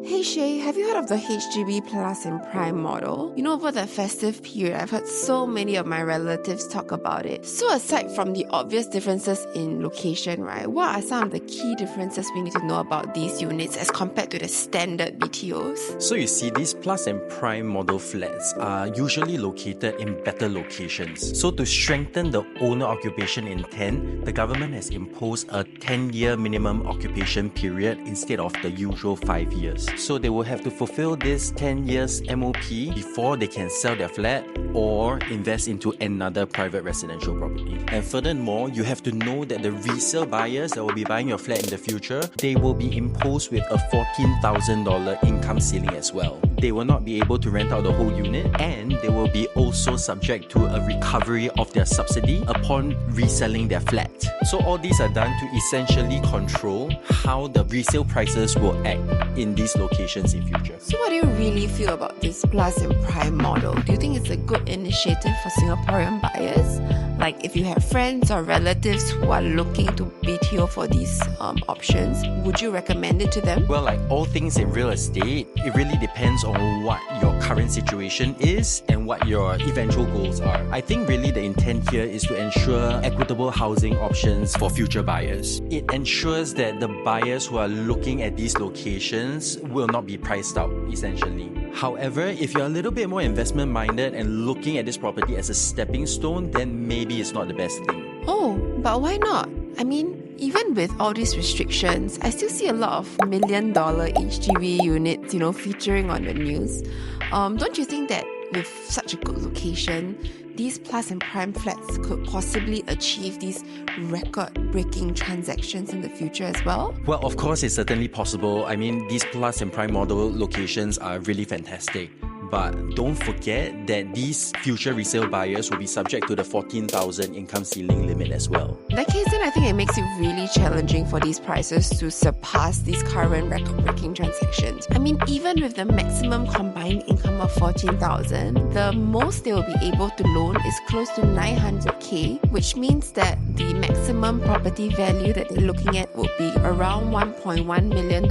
Hey Shay, have you heard of the HDB Plus and Prime model? You know, over the festive period, I've heard so many of my relatives talk about it. So aside from the obvious differences in location, right, what are some of the key differences we need to know about these units as compared to the standard BTOs? So you see, these Plus and Prime model flats are usually located in better locations. So to strengthen the owner occupation intent, the government has imposed a 10-year minimum occupation period instead of the usual 5 years. So they will have to fulfill this 10 years MOP before they can sell their flat or invest into another private residential property. And furthermore, you have to know that the resale buyers that will be buying your flat in the future, they will be imposed with a $14,000 income ceiling as well. They will not be able to rent out the whole unit, and they will be also subject to a recovery of their subsidy upon reselling their flat. So all these are done to essentially control how the resale prices will act in these locations in future. So what do you really feel about this Plus and Prime model? Do you think it's a good initiative for Singaporean buyers? Like if you have friends or relatives who are looking to BTO for these options, would you recommend it to them? Well, like all things in real estate, it really depends on what your current situation is and what your eventual goals are. I think really the intent here is to ensure equitable housing options for future buyers. It ensures that the buyers who are looking at these locations will not be priced out, essentially. However, if you're a little bit more investment minded and looking at this property as a stepping stone, then maybe it's not the best thing. Oh, but why not? I mean, even with all these restrictions, I still see a lot of $1 million HDB units, featuring on the news. Don't you think that with such a good location, these Plus and Prime flats could possibly achieve these record-breaking transactions in the future as well? Well, of course, it's certainly possible. I mean, these Plus and Prime model locations are really fantastic. But don't forget that these future resale buyers will be subject to the $14,000 income ceiling limit as well. In that case, then I think it makes it really challenging for these prices to surpass these current record-breaking transactions. I mean, even with the maximum combined income of $14,000, the most they will be able to loan is close to $900K, which means that the maximum property value that they're looking at will be around $1.1 million.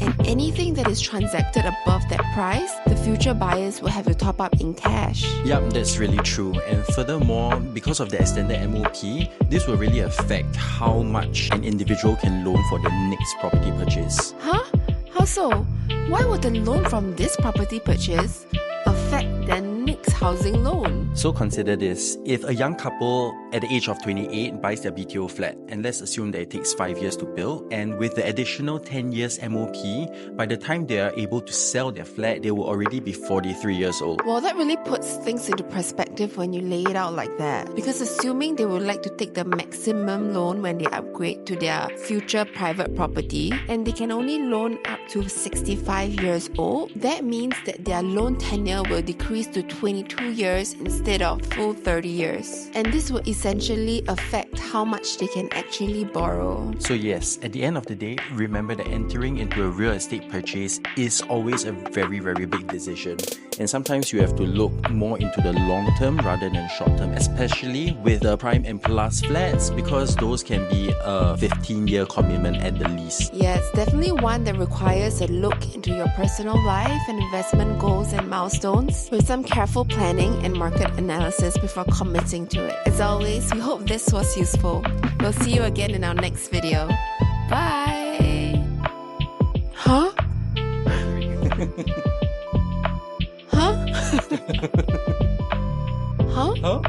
And anything that is transacted above that price, the future buyers will have to top up in cash. Yep, that's really true. And furthermore, because of the extended MOP, this will really affect how much an individual can loan for the next property purchase. Huh? How so? Why would the loan from this property purchase affect their next housing loan? So consider this. If a young couple at the age of 28 buys their BTO flat, and let's assume that it takes 5 years to build, and with the additional 10 years MOP, by the time they are able to sell their flat, they will already be 43 years old. Well, that really puts things into perspective when you lay it out like that. Because assuming they would like to take the maximum loan when they upgrade to their future private property, and they can only loan up to 65 years old, that means that their loan tenure will decrease to 22 years instead of full 30 years. And this will essentially affect how much they can actually borrow. So yes, at the end of the day, remember that entering into a real estate purchase is always a very, very big decision. And sometimes you have to look more into the long term rather than short term, especially with the Prime and Plus flats, because those can be a 15-year commitment at the least. Yeah, it's definitely one that requires a look into your personal life and investment goals and milestones with some careful planning and market analysis before committing to it. As always, we hope this was useful. We'll see you again in our next video. Bye! Huh? Huh? Huh?